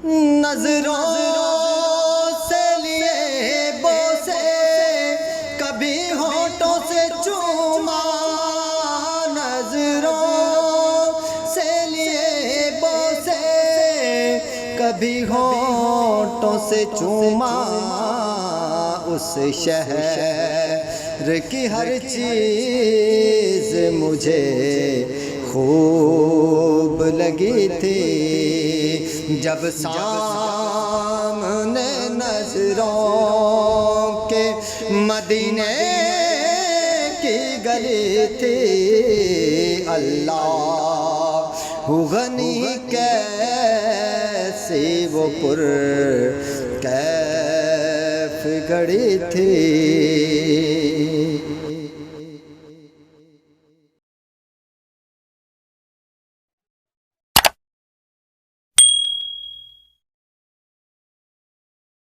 نظروں سے لیے بوسے کبھی ہونٹوں سے چوما، نظروں سے لیے بوسے کبھی ہونٹوں سے چوما، اس شہر کی ہر چیز مجھے خوب لگی تھی، جب سامنے نظروں کے مدینے کی گلی تھی۔ اللہ غنی کیسی وہ پر کیف گھڑی تھی۔